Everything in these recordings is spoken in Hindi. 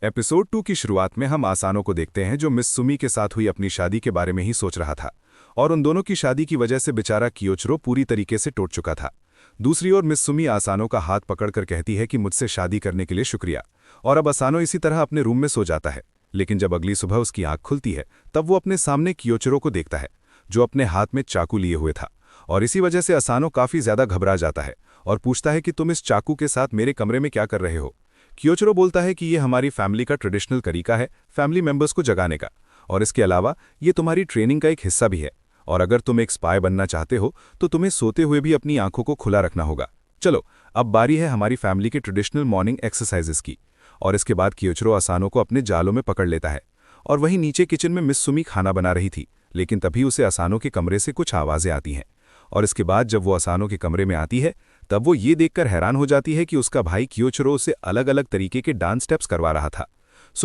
एपिसोड 2 की शुरुआत में हम आसानों को देखते हैं जो मिस सुमी के साथ हुई अपनी शादी के बारे में ही सोच रहा था और उन दोनों की शादी की वजह से बेचारा कियोचरो पूरी तरीके से टूट चुका था। दूसरी ओर मिस सुमी आसानों का हाथ पकड़कर कहती है कि मुझसे शादी करने के लिए शुक्रिया, और अब आसानो इसी तरह अपने रूम में सो जाता है। लेकिन जब अगली सुबह उसकी आंख खुलती है तब वो अपने सामने कियोचरो को देखता है जो अपने हाथ में चाकू लिए हुए था, और इसी वजह से आसानो काफी ज्यादा घबरा जाता है और पूछता है कि तुम इस चाकू के साथ मेरे कमरे में क्या कर रहे हो। कियोचरो बोलता है कि ये हमारी फैमिली का ट्रेडिशनल तरीका है फैमिली मेंबर्स को जगाने का, और इसके अलावा ये तुम्हारी ट्रेनिंग का एक हिस्सा भी है, और अगर तुम एक स्पाई बनना चाहते हो तो तुम्हें सोते हुए भी अपनी आंखों को खुला रखना होगा। चलो अब बारी है हमारी फैमिली के ट्रेडिशनल मॉर्निंग एक्सरसाइजेस की। और इसके बाद कियोचरो आसानो को अपने जालों में पकड़ लेता है, और वहीं नीचे किचन में मिस सुमी खाना बना रही थी, लेकिन तभी उसे आसानो के कमरे से कुछ आवाज़ें आती हैं। और इसके बाद जब वो आसानो के कमरे में आती है तब वो ये देखकर हैरान हो जाती है कि उसका भाई कियोचरो उसे अलग अलग तरीके के डांस स्टेप्स करवा रहा था।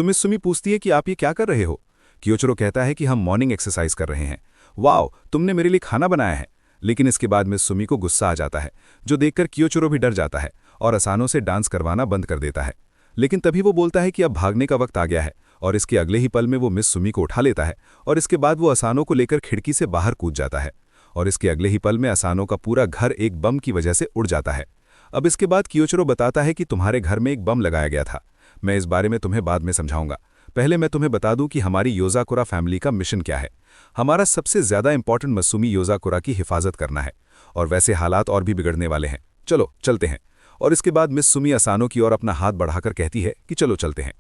मिस सुमी पूछती है कि आप ये क्या कर रहे हो। कियोचरो कहता है कि हम मॉर्निंग एक्सरसाइज कर रहे हैं। वाओ, तुमने मेरे लिए खाना बनाया है। लेकिन इसके बाद मिस सुमी को गुस्सा आ जाता है, जो देखकर कियोचरो भी डर जाता है और आसानो से डांस करवाना बंद कर देता है। लेकिन तभी वो बोलता है कि अब भागने का वक्त आ गया है, और इसके अगले ही पल में वो मिस सुमी को उठा लेता है, और इसके बाद वो आसानो को लेकर खिड़की से बाहर कूद जाता है, और इसके अगले ही पल में आसानो का पूरा घर एक बम की वजह से उड़ जाता है। अब इसके बाद कियोचरो बताता है कि तुम्हारे घर में एक बम लगाया गया था। मैं इस बारे में तुम्हें बाद में समझाऊंगा। पहले मैं तुम्हें बता दूं कि हमारी योजाकुरा फैमिली का मिशन क्या है। हमारा सबसे ज्यादा इंपॉर्टेंट मसूमी योजाकुरा की हिफाजत करना है, और वैसे हालात और भी बिगड़ने वाले हैं। चलो चलते हैं। और इसके बाद मिस सुमी आसानो की ओर अपना हाथ बढ़ाकर कहती है कि चलो चलते हैं।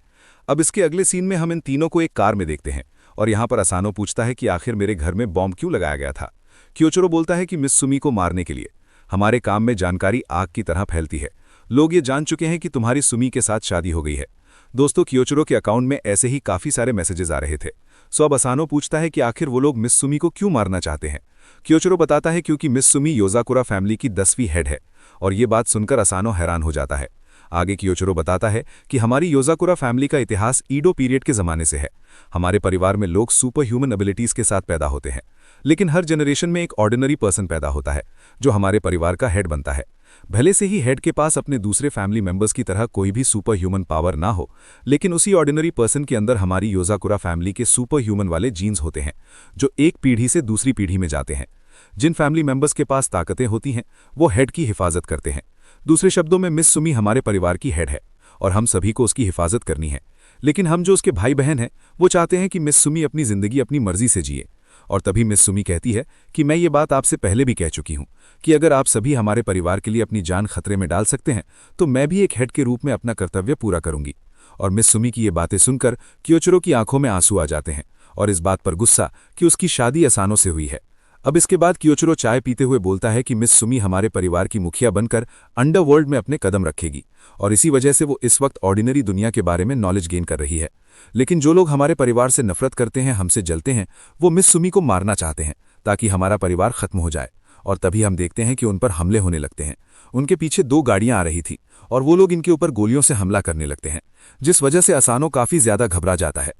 अब इसके अगले सीन में हम इन तीनों को एक कार में देखते हैं, और यहाँ पर आसानो पूछता है कि आखिर मेरे घर में बॉम्ब क्यों लगाया गया था। कियोचरो बोलता है कि मिस सुमी को मारने के लिए। हमारे काम में जानकारी आग की तरह फैलती है। लोग ये जान चुके हैं कि तुम्हारी सुमी के साथ शादी हो गई है। दोस्तों, कियोचरो के अकाउंट में ऐसे ही काफी सारे मैसेजेस आ रहे थे। अब आसानो पूछता है कि आखिर वो लोग मिस सुमी को क्यों मारना चाहते हैं। कियोचरो बताता है क्योंकि मिस सुमी योजाकुरा फैमिली की 10वीं हेड है, और ये बात सुनकर आसानो हैरान हो जाता है। आगे कियोचरो बताता है कि हमारी योजाकुरा फैमिली का इतिहास ईडो पीरियड के जमाने से है। हमारे परिवार में लोग सुपर ह्यूमन एबिलिटीज के साथ पैदा होते हैं, लेकिन हर जनरेशन में एक ऑर्डिनरी पर्सन पैदा होता है जो हमारे परिवार का हेड बनता है। भले से ही हेड के पास अपने दूसरे फैमिली मेंबर्स की तरह कोई भी सुपर ह्यूमन पावर ना हो, लेकिन उसी ऑर्डिनरी पर्सन के अंदर हमारी योजाकुरा फैमिली के सुपर ह्यूमन वाले जीन्स होते हैं जो एक पीढ़ी से दूसरी पीढ़ी में जाते हैं। जिन फैमिली मेंबर्स के पास ताकतें होती हैं वो हेड की हिफाजत करते हैं। दूसरे शब्दों में मिस सुमी हमारे परिवार की हेड है, और हम सभी को उसकी हिफाजत करनी है। लेकिन हम जो उसके भाई बहन हैं वो चाहते हैं कि मिस सुमी अपनी जिंदगी अपनी मर्जी से जिए। और तभी मिस सुमी कहती है कि मैं ये बात आपसे पहले भी कह चुकी हूं कि अगर आप सभी हमारे परिवार के लिए अपनी जान खतरे में डाल सकते हैं तो मैं भी एक हेड के रूप में अपना कर्तव्य पूरा करूंगी। और मिस सुमी की ये बातें सुनकर कियोचरो की आंखों में आंसू आ जाते हैं, और इस बात पर गुस्सा कि उसकी शादी आसानो से हुई है। अब इसके बाद कियोचरो चाय पीते हुए बोलता है कि मिस सुमी हमारे परिवार की मुखिया बनकर अंडरवर्ल्ड में अपने कदम रखेगी, और इसी वजह से वो इस वक्त ऑर्डिनरी दुनिया के बारे में नॉलेज गेन कर रही है। लेकिन जो लोग हमारे परिवार से नफरत करते हैं, हमसे जलते हैं, वो मिस सुमी को मारना चाहते हैं ताकि हमारा परिवार खत्म हो जाए। और तभी हम देखते हैं कि उन पर हमले होने लगते हैं। उनके पीछे 2 गाड़ियां आ रही थी, और वो लोग इनके ऊपर गोलियों से हमला करने लगते हैं, जिस वजह से आसानो काफी ज्यादा घबरा जाता है।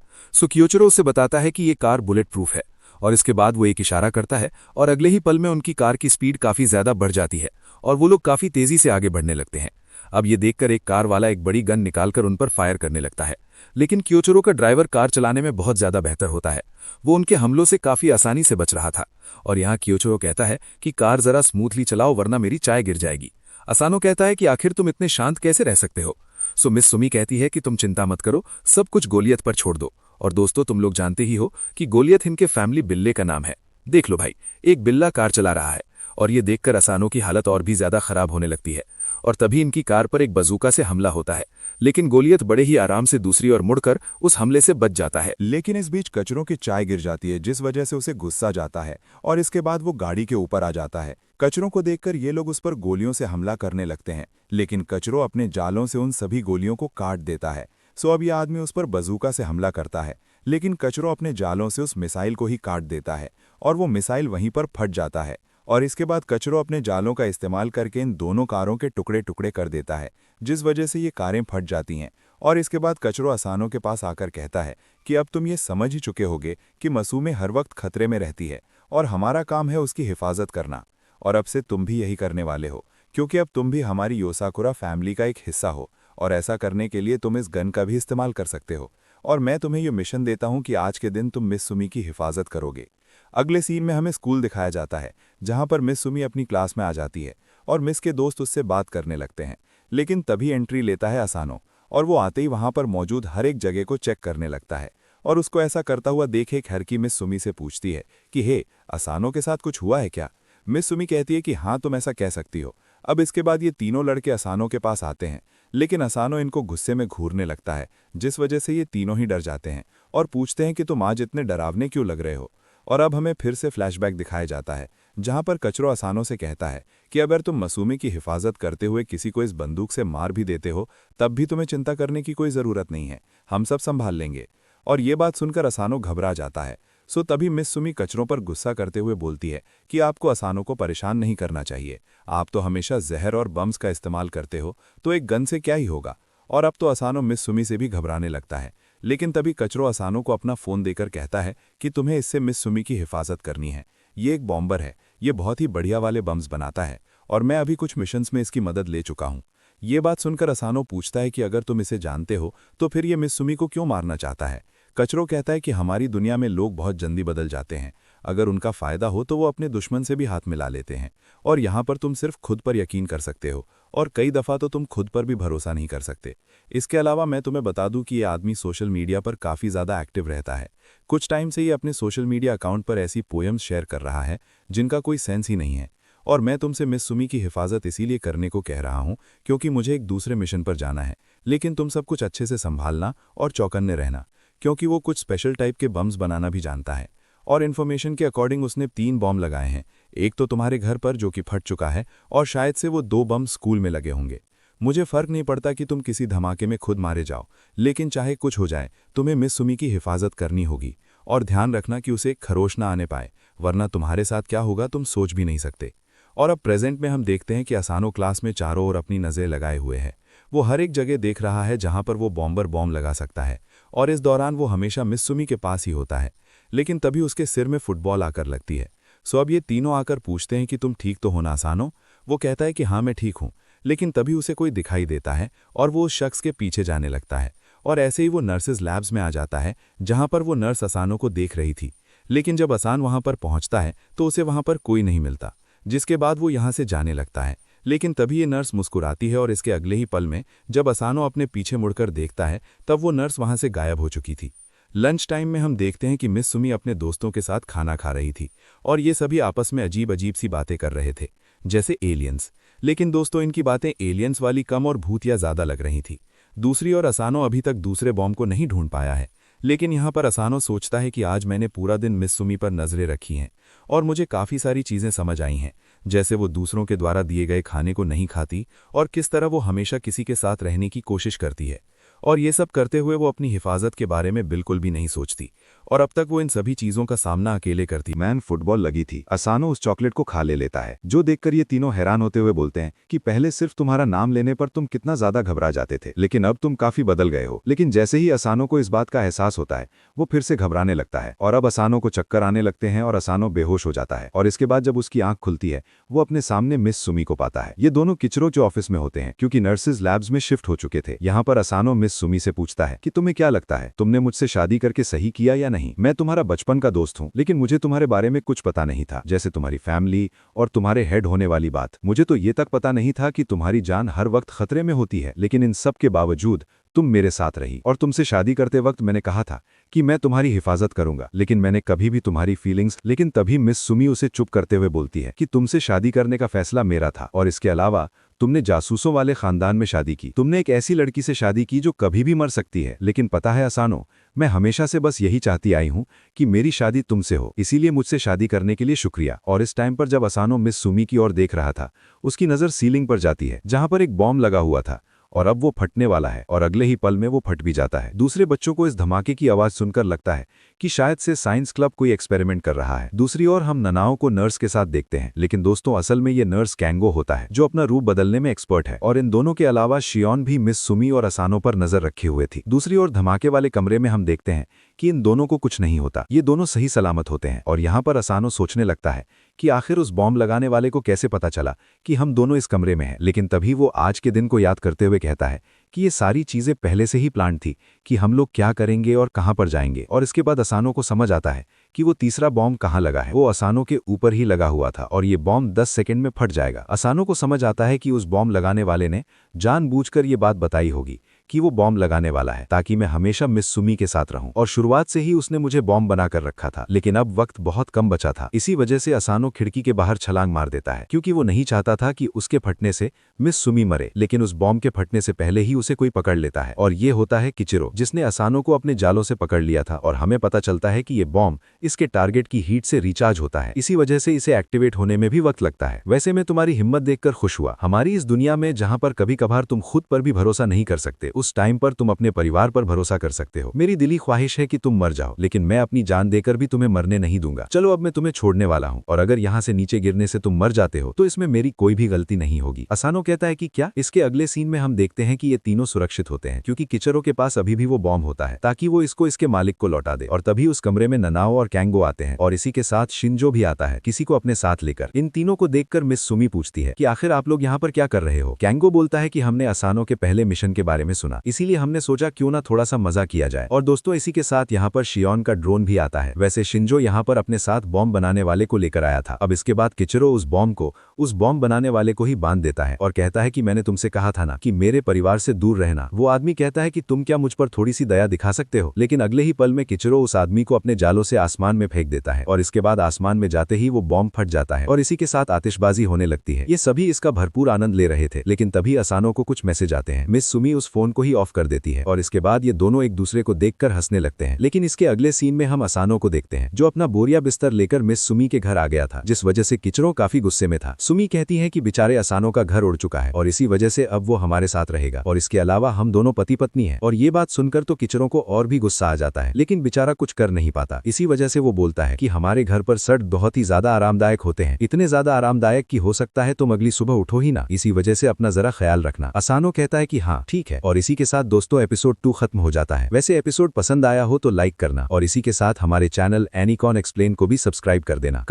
कियोचरो उससे बताता है कि ये कार बुलेट प्रूफ है, और इसके बाद वो एक इशारा करता है, और अगले ही पल में उनकी कार की स्पीड काफी ज्यादा बढ़ जाती है, और वो लोग काफी तेजी से आगे बढ़ने लगते हैं। अब ये देखकर एक कार वाला एक बड़ी गन निकालकर उन पर फायर करने लगता है, लेकिन कियोचरो का ड्राइवर कार चलाने में बहुत ज्यादा बेहतर होता है। वो उनके हमलों से काफी आसानी से बच रहा था। और यहाँ कियोचरो कहता है कि कार जरा स्मूथली चलाओ वरना मेरी चाय गिर जाएगी। आसानो कहता है कि आखिर तुम इतने शांत कैसे रह सकते हो। मिस सुमी कहती है कि तुम चिंता मत करो, सब कुछ गोलियत पर छोड़ दो। और दोस्तों, तुम लोग जानते ही हो कि गोलियत इनके फैमिली बिल्ले का नाम है। देख लो भाई, एक बिल्ला कार चला रहा है। और ये देखकर आसानो की हालत और भी ज्यादा खराब होने लगती है, और तभी इनकी कार पर एक बजूका से हमला होता है। लेकिन गोलियत बड़े ही आराम से दूसरी ओर मुड़कर उस हमले से बच जाता है। लेकिन इस बीच कचरों की चाय गिर जाती है, जिस वजह से उसे गुस्सा जाता है, और इसके बाद वो गाड़ी के ऊपर आ जाता है। कचरों को देखकर ये लोग उस पर गोलियों से हमला करने लगते हैं, लेकिन कचरों अपने जालों से उन सभी गोलियों को काट देता है। अब यह आदमी उस पर बजूका से हमला करता है, लेकिन कचरों अपने जालों से उस मिसाइल को ही काट देता है, और वो मिसाइल वहीं पर फट जाता है। और इसके बाद कचरों अपने जालों का इस्तेमाल करके इन दोनों कारों के टुकड़े टुकड़े कर देता है, जिस वजह से ये कारें फट जाती हैं। और इसके बाद कचरों आसानो के पास आकर कहता है कि अब तुम ये समझ ही चुके होगे कि मसूमे हर वक्त खतरे में रहती है, और हमारा काम है उसकी हिफाजत करना। और अब से तुम भी यही करने वाले हो, क्योंकि अब तुम भी हमारी योसाकुरा फैमिली का एक हिस्सा हो, और ऐसा करने के लिए तुम इस गन का भी इस्तेमाल कर सकते हो। और मैं तुम्हें ये मिशन देता हूँ कि आज के दिन तुम मिस सुमी की हिफाजत करोगे। अगले सीन में हमें स्कूल दिखाया जाता है, जहाँ पर मिस सुमी अपनी क्लास में आ जाती है और मिस के दोस्त उससे बात करने लगते हैं। लेकिन तभी एंट्री लेता है असानो, और वो आते ही वहाँ पर मौजूद हर एक जगह को चेक करने लगता है। और उसको ऐसा करता हुआ देख एक हरकी मिस सुमी से पूछती है कि हे, असानो के साथ कुछ हुआ है क्या? मिस सुमी कहती है कि हाँ, तुम ऐसा कह सकती हो। अब इसके बाद ये तीनों लड़के असानो के पास आते हैं, लेकिन असानो इनको गुस्से में घूरने लगता है, जिस वजह से ये तीनों ही डर जाते हैं और पूछते हैं कि तुम आज इतने डरावने क्यों लग रहे हो। और अब हमें फिर से फ्लैशबैक दिखाया जाता है, जहां पर कचरो असानो से कहता है कि अगर तुम मसूमी की हिफाजत करते हुए किसी को इस बंदूक से मार भी देते हो, तब भी तुम्हें चिंता करने की कोई ज़रूरत नहीं है, हम सब संभाल लेंगे। और ये बात सुनकर असानो घबरा जाता है। सो तभी मिस सुमी कचरों पर गुस्सा करते हुए बोलती है कि आपको असानो को परेशान नहीं करना चाहिए, आप तो हमेशा जहर और बम्स का इस्तेमाल करते हो, तो एक गन से क्या ही होगा। और अब तो असानो मिस सुमी से भी घबराने लगता है। लेकिन तभी कचरो असानो को अपना फ़ोन देकर कहता है कि तुम्हें इससे मिस सुमी की हिफाजत करनी है। ये एक बॉम्बर है, ये बहुत ही बढ़िया वाले बम्स बनाता है और मैं अभी कुछ मिशंस में इसकी मदद ले चुका हूँ। ये बात सुनकर असानो पूछता है कि अगर तुम इसे जानते हो तो फिर ये मिस सुमी को क्यों मारना चाहता है। कचरो कहता है कि हमारी दुनिया में लोग बहुत जल्दी बदल जाते हैं, अगर उनका फ़ायदा हो तो वो अपने दुश्मन से भी हाथ मिला लेते हैं, और यहाँ पर तुम सिर्फ खुद पर यकीन कर सकते हो, और कई दफ़ा तो तुम खुद पर भी भरोसा नहीं कर सकते। इसके अलावा मैं तुम्हें बता दूं कि ये आदमी सोशल मीडिया पर काफ़ी ज़्यादा एक्टिव रहता है। कुछ टाइम से ये अपने सोशल मीडिया अकाउंट पर ऐसी पोएम्स शेयर कर रहा है जिनका कोई सेंस ही नहीं है। और मैं तुमसे मिस सुमी की हिफाजत इसीलिए करने को कह रहा हूँ क्योंकि मुझे एक दूसरे मिशन पर जाना है, लेकिन तुम सब कुछ अच्छे से संभालना और चौकन्ने रहना, क्योंकि वो कुछ स्पेशल टाइप के बम्स बनाना भी जानता है। और इन्फॉर्मेशन के अकॉर्डिंग उसने 3 बॉम्ब लगाए हैं, एक तो तुम्हारे घर पर जो कि फट चुका है, और शायद से वो 2 बम स्कूल में लगे होंगे। मुझे फ़र्क नहीं पड़ता कि तुम किसी धमाके में खुद मारे जाओ, लेकिन चाहे कुछ हो जाए तुम्हें मिस सुमी की हिफाजत करनी होगी। और ध्यान रखना कि उसे एक खरोश ना आने पाए, वरना तुम्हारे साथ क्या होगा तुम सोच भी नहीं सकते। और अब प्रेजेंट में हम देखते हैं कि असानो क्लास में चारों ओर अपनी नज़रें लगाए हुए है। वो हर एक जगह देख रहा है जहां पर वो बॉम्बर बॉम्ब लगा सकता है, और इस दौरान वो हमेशा मिस सुमी के पास ही होता है। लेकिन तभी उसके सिर में फुटबॉल आकर लगती है। सो अब ये तीनों आकर पूछते हैं कि तुम ठीक तो हो ना असानो? वो कहता है कि हाँ, मैं ठीक हूँ। लेकिन तभी उसे कोई दिखाई देता है और वो उस शख्स के पीछे जाने लगता है, और ऐसे ही वो नर्सेज लैब्स में आ जाता है जहाँ पर वो नर्स असानो को देख रही थी। लेकिन जब असान वहाँ पर पहुँचता है तो उसे वहाँ पर कोई नहीं मिलता, जिसके बाद वो यहाँ से जाने लगता है। लेकिन तभी ये नर्स मुस्कुराती है और इसके अगले ही पल में जब असानो अपने पीछे मुड़कर देखता है तब वो नर्स वहाँ से गायब हो चुकी थी। लंच टाइम में हम देखते हैं कि मिस सुमी अपने दोस्तों के साथ खाना खा रही थी और ये सभी आपस में अजीब अजीब सी बातें कर रहे थे, जैसे एलियंस। लेकिन दोस्तों, इनकी बातें एलियंस वाली कम और भूतिया ज़्यादा लग रही थी। दूसरी ओर असानो अभी तक दूसरे बॉम्ब को नहीं ढूंढ पाया है, लेकिन यहाँ पर असानो सोचता है कि आज मैंने पूरा दिन मिस सुमी पर नज़रें रखी हैं और मुझे काफ़ी सारी चीज़ें समझ आई हैं, जैसे वो दूसरों के द्वारा दिए गए खाने को नहीं खाती और किस तरह वो हमेशा किसी के साथ रहने की कोशिश करती है। और ये सब करते हुए वो अपनी हिफाजत के बारे में बिल्कुल भी नहीं सोचती, और अब तक वो इन सभी चीज़ों का सामना अकेले करती। मैन फुटबॉल लगी थी। असानो उस चॉकलेट को खा ले लेता है, जो देखकर ये तीनों हैरान होते हुए बोलते हैं कि पहले सिर्फ तुम्हारा नाम लेने पर तुम कितना ज्यादा घबरा जाते थे, लेकिन अब तुम काफी बदल गए हो। लेकिन जैसे ही असानो को इस बात का एहसास होता है वो फिर से घबराने लगता है, और अब असानो को चक्कर आने लगते हैं और असानो बेहोश हो जाता है। और इसके बाद जब उसकी आंख खुलती है वो अपने सामने मिस सुमी को पाता है। ये दोनों किचरो के ऑफिस में होते हैं क्योंकि नर्सेज लैब्स में शिफ्ट हो चुके थे। यहाँ पर असानो मिस सुमी से पूछता है कि तुम्हें क्या लगता है, तुमने मुझसे शादी करके सही किया या नहीं? मैं तुम्हारा बचपन का दोस्त हूँ, लेकिन मुझे तुम्हारे बारे में कुछ पता नहीं था, जैसे तुम्हारी फैमिली और तुम्हारे हेड होने वाली बात। मुझे तो ये तक पता नहीं था कि तुम्हारी जान हर वक्त खतरे में होती है, लेकिन इन सब के बावजूद तुम मेरे साथ रही। और तुमसे शादी करते वक्त मैंने कहा था कि मैं तुम्हारी हिफाजत करूंगा, लेकिन मैंने कभी भी तुम्हारी फीलिंग्स। लेकिन तभी मिस सुमी उसे चुप करते हुए बोलती है कि तुमसे शादी करने का फैसला मेरा था, और इसके अलावा तुमने जासूसों वाले खानदान में शादी की। तुमने एक ऐसी लड़की से शादी की जो कभी भी मर सकती है। लेकिन पता है असानो, मैं हमेशा से बस यही चाहती आई हूँ कि मेरी शादी तुमसे हो, इसीलिए मुझसे शादी करने के लिए शुक्रिया। और इस टाइम पर जब असानो मिस सुमी की ओर देख रहा था, उसकी नज़र सीलिंग पर जाती है जहाँ पर एक बॉम्ब लगा हुआ था, और अब वो फटने वाला है, और अगले ही पल में वो फट भी जाता है। दूसरे बच्चों को इस धमाके की आवाज़ सुनकर लगता है कि शायद से साइंस क्लब कोई एक्सपेरिमेंट कर रहा है। दूसरी ओर हम ननाओ को नर्स के साथ देखते हैं, लेकिन दोस्तों असल में ये नर्स कैंगो होता है जो अपना रूप बदलने में एक्सपर्ट है। और इन दोनों के अलावा शियोन भी मिस सुमी और असानो पर नजर रखे हुए थी। दूसरी ओर धमाके वाले कमरे में हम देखते हैं कि इन दोनों को कुछ नहीं होता, ये दोनों सही सलामत होते हैं। और यहाँ पर असानो सोचने लगता है कि आखिर उस बॉम्ब लगाने वाले को कैसे पता चला कि हम दोनों इस कमरे में हैं। लेकिन तभी वो आज के दिन को याद करते हुए कहता है कि ये सारी चीजें पहले से ही प्लान थी कि हम लोग क्या करेंगे और कहाँ पर जाएंगे। और इसके बाद असानो को समझ आता है कि वो तीसरा बॉम्ब कहाँ लगा है। वो असानो के ऊपर ही लगा हुआ था और ये बॉम्ब 10 सेकंड में फट जाएगा। असानो को समझ आता है कि उस बॉम्ब लगाने वाले ने जानबूझकर ये बात बताई होगी कि वो बॉम्ब लगाने वाला है ताकि मैं हमेशा मिस सुमी के साथ रहूं, और शुरुआत से ही उसने मुझे बॉम्ब बनाकर रखा था, लेकिन अब वक्त बहुत कम बचा था। इसी वजह से असानो खिड़की के बाहर छलांग मार देता है क्योंकि वो नहीं चाहता था कि उसके फटने से मिस सुमी मरे। लेकिन उस बॉम्ब के फटने से पहले ही उसे कोई पकड़ लेता है और ये होता है किचिरो, जिसने असानो को अपने जालों से पकड़ लिया था। और हमें पता चलता है कि ये बॉम्ब इसके टारगेट की हीट से रिचार्ज होता है, इसी वजह से इसे एक्टिवेट होने में भी वक्त लगता है। वैसे मैं तुम्हारी हिम्मत देखकर खुश हुआ। हमारी इस दुनिया में जहां पर कभी कभार तुम खुद पर भी भरोसा नहीं कर सकते, उस टाइम पर तुम अपने परिवार पर भरोसा कर सकते हो। मेरी दिली ख्वाहिश है कि तुम मर जाओ, लेकिन मैं अपनी जान देकर भी तुम्हें मरने नहीं दूंगा। चलो अब मैं तुम्हें छोड़ने वाला हूं, और अगर यहां से नीचे गिरने से तुम मर जाते हो तो इसमें मेरी कोई भी गलती नहीं होगी। असानो कहता है कि क्या? इसके अगले सीन में हम देखते हैं कि ये तीनों सुरक्षित होते हैं क्योंकि किचरो के पास अभी भी वो बॉम्ब होता है ताकि वो इसको इसके मालिक को लौटा दे। और तभी उस कमरे में ननाओ और कैंगो आते हैं और इसी के साथ शिंजो भी आता है, किसी को अपने साथ लेकर। इन तीनों को देखकर मिस सुमी पूछती है कि आखिर आप लोग यहाँ पर क्या कर रहे हो? कैंगो बोलता है कि हमने असानो के पहले मिशन के बारे में सुना, इसीलिए हमने सोचा क्यों ना थोड़ा सा मजा किया जाए। और दोस्तों, इसी के साथ यहाँ पर शियोन का ड्रोन भी आता है। वैसे शिंजो यहाँ पर अपने साथ बॉम्ब बनाने वाले को लेकर आया था। अब इसके बाद किचरो उस बॉम्ब को उस बॉम्ब बनाने वाले को ही बांध देता है और कहता है कि मैंने तुमसे कहा था ना कि मेरे परिवार से दूर रहना। वो आदमी कहता है कि तुम क्या मुझ पर थोड़ी सी दया दिखा सकते हो? लेकिन अगले ही पल में किचरो उस आदमी को अपने जालों से आसमान में फेंक देता है और इसके बाद आसमान में जाते ही वो बॉम्ब फट जाता है और इसी के साथ आतिशबाजी होने लगती है। ये सभी इसका भरपूर आनंद ले रहे थे, लेकिन तभी असानो को कुछ मैसेज आते हैं। मिस सुमी उस फोन को ही ऑफ कर देती है और इसके बाद ये दोनों एक दूसरे को देखकर हंसने लगते हैं। लेकिन इसके अगले सीन में हम असानो को देखते हैं जो अपना बोरिया बिस्तर लेकर मिस सुमी के घर आ गया था, जिस वजह से किचरो काफी गुस्से में था। सुमी कहती है कि बेचारे असानो का घर उड़ चुका है और इसी वजह से अब वो हमारे साथ रहेगा और इसके अलावा हम दोनों पति पत्नी हैं। और ये बात सुनकर तो किचरो को और भी गुस्सा आ जाता है, लेकिन बेचारा कुछ कर नहीं पाता। इसी वजह से वो बोलता है कि हमारे घर पर सर्द बहुत ही ज्यादा आरामदायक होते हैं, इतने ज्यादा आरामदायक कि हो सकता है तुम अगली सुबह उठो ही ना, इसी वजह से अपना जरा ख्याल रखना। असानो कहता है कि हाँ ठीक है। और इसी के साथ दोस्तों एपिसोड 2 खत्म हो जाता है। वैसे एपिसोड पसंद आया हो तो लाइक करना और इसी के साथ हमारे चैनल एनीकॉन एक्सप्लेन को भी सब्सक्राइब कर देना।